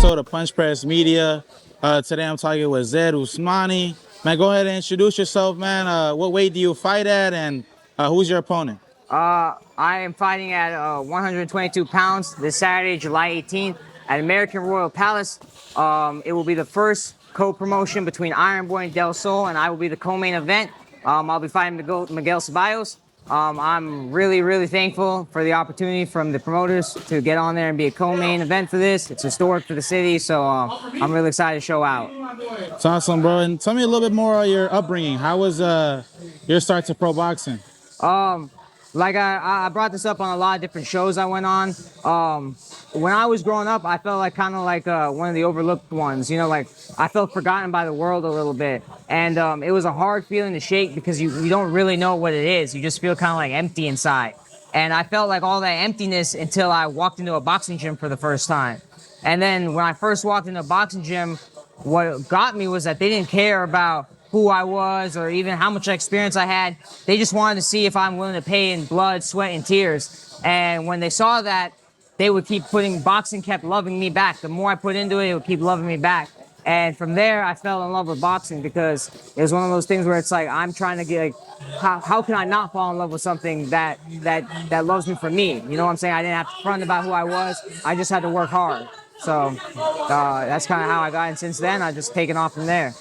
episode of Punch Press Media. Today I'm talking with Zaid Usmani. Man, go ahead and introduce yourself, man. What weight do you fight at, and who's your opponent? I am fighting at 122 pounds this Saturday, July 18th, at American Royal Palace. It will be the first co-promotion between Iron Boy and Del Sol, and I will be the co-main event. I'll be fighting Miguel Ceballos. I'm really, really thankful for the opportunity from the promoters to get on there and be a co-main event for this. It's historic for the city, so I'm really excited to show out. It's awesome, bro. And tell me a little bit more of your upbringing. How was your start to pro boxing? Like I brought this up on a lot of different shows I went on. When I was growing up, I felt like kind of like one of the overlooked ones. You know, like I felt forgotten by the world a little bit, and it was a hard feeling to shake because you don't really know what it is. You just feel kind of like empty inside. And I felt like all that emptiness until I walked into a boxing gym for the first time. And then when I first walked into a boxing gym, what got me was that they didn't care about who I was or even how much experience I had. They just wanted to see if I'm willing to pay in blood, sweat, and tears. And when they saw that, they would keep putting, boxing kept loving me back. The more I put into it, it would keep loving me back. And from there, I fell in love with boxing because it was one of those things where it's like, I'm trying to get, like, how can I not fall in love with something that loves me for me? You know what I'm saying? I didn't have to front about who I was. I just had to work hard. So that's kind of how I got. And since then, I've just taken off from there.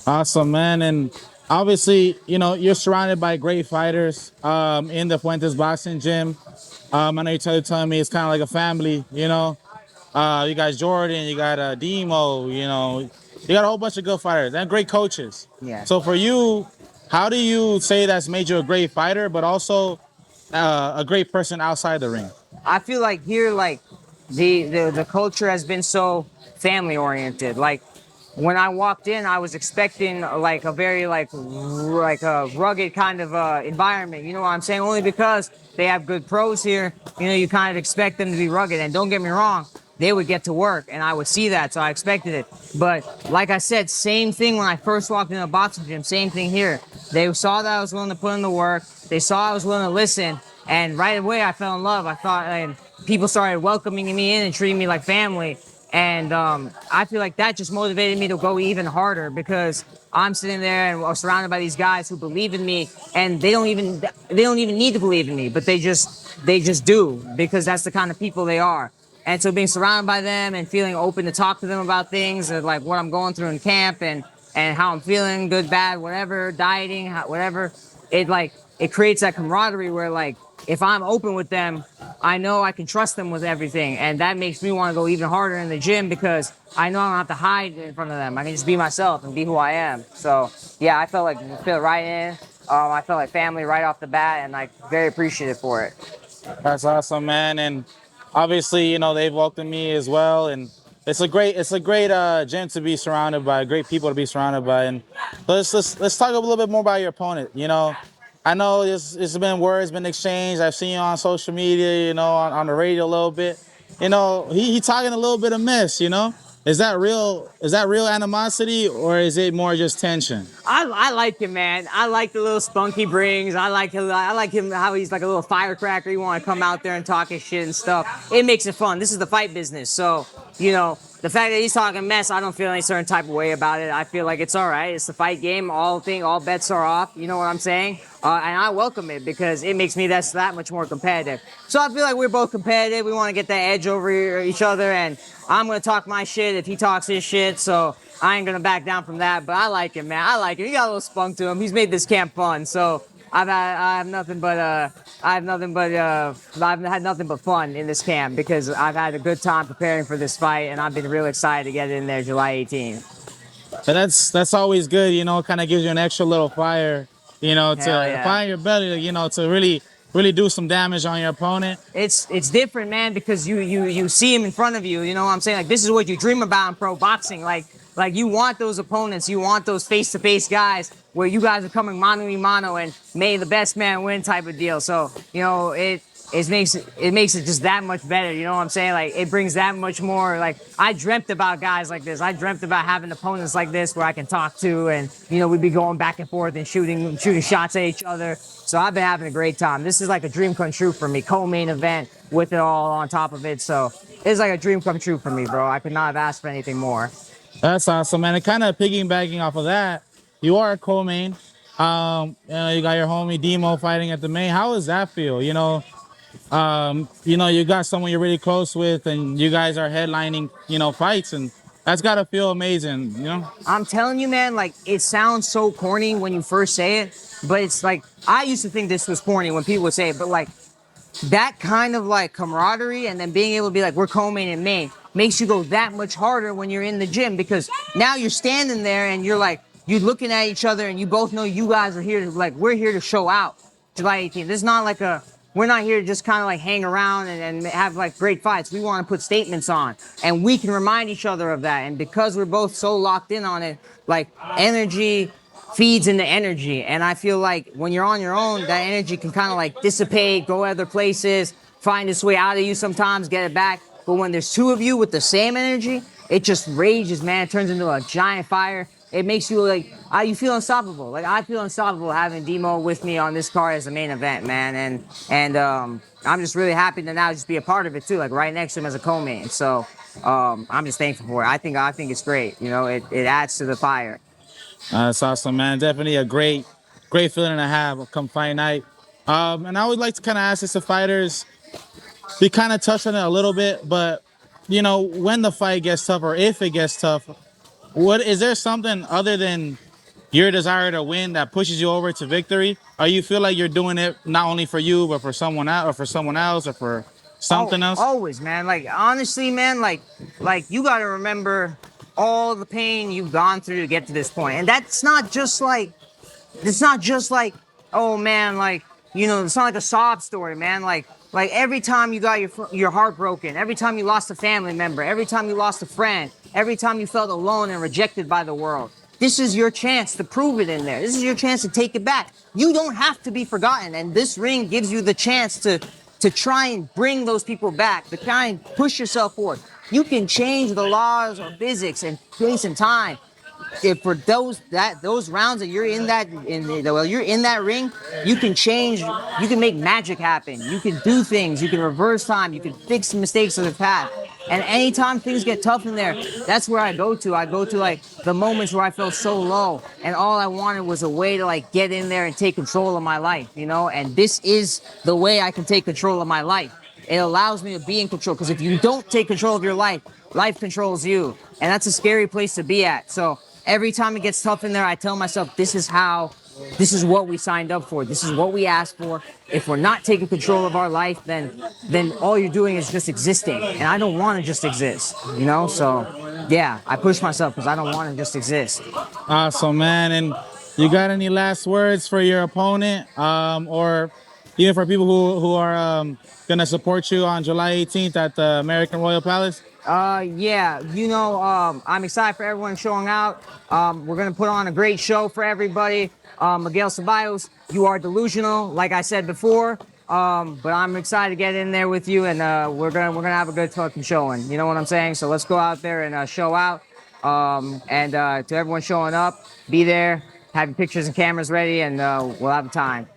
Awesome, man. And obviously, you know, you're surrounded by great fighters in the Fuentes Boxing Gym. I know you're telling me it's kind of like a family, you know. You got Jordan, you got Demo, you know. You got a whole bunch of good fighters and great coaches. Yeah. So for you, how do you say that's made you a great fighter, but also a great person outside the ring? I feel like here, like the culture has been so family oriented. Like when I walked in, I was expecting like a very like a rugged kind of environment. You know what I'm saying? Only because they have good pros here. You know, you kind of expect them to be rugged. And don't get me wrong, they would get to work, and I would see that, so I expected it. But like I said, same thing when I first walked into a boxing gym. Same thing here. They saw that I was willing to put in the work. They saw I was willing to listen, and right away I fell in love. I thought, and people started welcoming me in and treating me like family. And I feel like that just motivated me to go even harder because I'm sitting there and surrounded by these guys who believe in me, and they don't even need to believe in me, but they just do because that's the kind of people they are. And so being surrounded by them and feeling open to talk to them about things and like what I'm going through in camp and how I'm feeling, good, bad, whatever, dieting, whatever, it creates that camaraderie where like if I'm open with them, I know I can trust them with everything. And that makes me want to go even harder in the gym because I know I don't have to hide in front of them. I can just be myself and be who I am. So, yeah, I felt like I fit right in. I felt like family right off the bat and like very appreciative for it. That's awesome, man. And obviously, you know, they've welcomed me as well. And it's a great gym to be surrounded by, great people to be surrounded by. And let's talk a little bit more about your opponent. You know, I know it's been words been exchanged. I've seen you on social media, you know, on the radio a little bit. You know, he talking a little bit of mess, you know. Is that real? Is that real animosity, or is it more just tension? I like him, man. I like the little spunk he brings. I like him how he's like a little firecracker. You want to come out there and talk his shit and stuff. It makes it fun. This is the fight business, so you know the fact that he's talking mess, I don't feel any certain type of way about it. I feel like it's all right. It's the fight game. All bets are off. You know what I'm saying? And I welcome it because it makes me that much more competitive. So I feel like we're both competitive. We want to get that edge over each other, and I'm gonna talk my shit if he talks his shit. So I ain't gonna back down from that. But I like him, man. I like him. He got a little spunk to him. He's made this camp fun. So I've had nothing but fun in this camp because I've had a good time preparing for this fight, and I've been really excited to get in there July 18th. But that's always good, you know. Kind of gives you an extra little fire, you know, to fire your belly, you know, to really do some damage on your opponent. It's different, man, because you see him in front of you. You know what I'm saying? Like this is what you dream about in pro boxing. Like you want those opponents, you want those face-to-face guys where you guys are coming mano a mano and may the best man win type of deal. So, you know, it makes it just that much better. You know what I'm saying? Like it brings that much more. Like I dreamt about guys like this. I dreamt about having opponents like this where I can talk to, and we'd be going back and forth and shooting shots at each other. So I've been having a great time. This is like a dream come true for me. Co-main event with it all on top of it. So it's like a dream come true for me, bro. I could not have asked for anything more. That's awesome, man. And kind of piggybacking off of that, you are a co-main. You got your homie Demo fighting at the main. How does that feel? You got someone you're really close with, and you guys are headlining, fights, and that's gotta feel amazing. I'm telling you, man, like it sounds so corny when you first say it, but it's like I used to think this was corny when people would say it, but like that kind of like camaraderie and then being able to be like we're co-main and main makes you go that much harder when you're in the gym because now you're standing there and you're looking at each other and you both know you guys are here to like we're here to show out July 18th. This is not like we're not here to just kind of like hang around and have like great fights. We want to put statements on and we can remind each other of that. And because we're both so locked in on it, like energy feeds into energy. And I feel like when you're on your own, that energy can kind of like dissipate, go other places, find its way out of you sometimes, get it back. But when there's two of you with the same energy, it just rages, man. It turns into a giant fire. It makes you like, you feel unstoppable. Like I feel unstoppable having Demo with me on this card as a main event, man. And I'm just really happy to now just be a part of it too, like right next to him as a co-main. So I'm just thankful for it. I think it's great. It adds to the fire. That's awesome, man. Definitely a great feeling to have come fight night. And I would like to kind of ask this to fighters. We kind of touched on it a little bit, but when the fight gets tough or if it gets tough, what is there something other than your desire to win that pushes you over to victory? Or you feel like you're doing it not only for you, but for someone else, or for Oh, something else? always, man. Like honestly, man, like you got to remember all the pain you've gone through to get to this point, and that's not just like it's not just like, oh man, like it's not like a sob story, man. Like every time you got your heart broken, every time you lost a family member, every time you lost a friend, every time you felt alone and rejected by the world. This is your chance to prove it in there. This is your chance to take it back. You don't have to be forgotten, and this ring gives you the chance to try and bring those people back, to try and push yourself forward. You can change the laws of physics and space and time if for those rounds that you're in you're in that ring, you can change, you can make magic happen, you can do things, you can reverse time, you can fix the mistakes of the past. And anytime things get tough in there, that's where I go to like the moments where I felt so low and all I wanted was a way to like get in there and take control of my life, and this is the way I can take control of my life. It allows me to be in control because if you don't take control of your life, life controls you. And that's a scary place to be at. So every time it gets tough in there, I tell myself, this is what we signed up for. This is what we asked for. If we're not taking control of our life, then all you're doing is just existing. And I don't want to just exist. So yeah, I push myself because I don't want to just exist. Awesome, man. And you got any last words for your opponent, or even for people who are gonna support you on July 18th at the American Royal Palace? Yeah, I'm excited for everyone showing out. We're gonna put on a great show for everybody. Miguel Ceballos, you are delusional, like I said before. But I'm excited to get in there with you, and we're gonna have a good fucking showing. You know what I'm saying? So let's go out there and show out. And to everyone showing up, be there, have your pictures and cameras ready, and we'll have a time.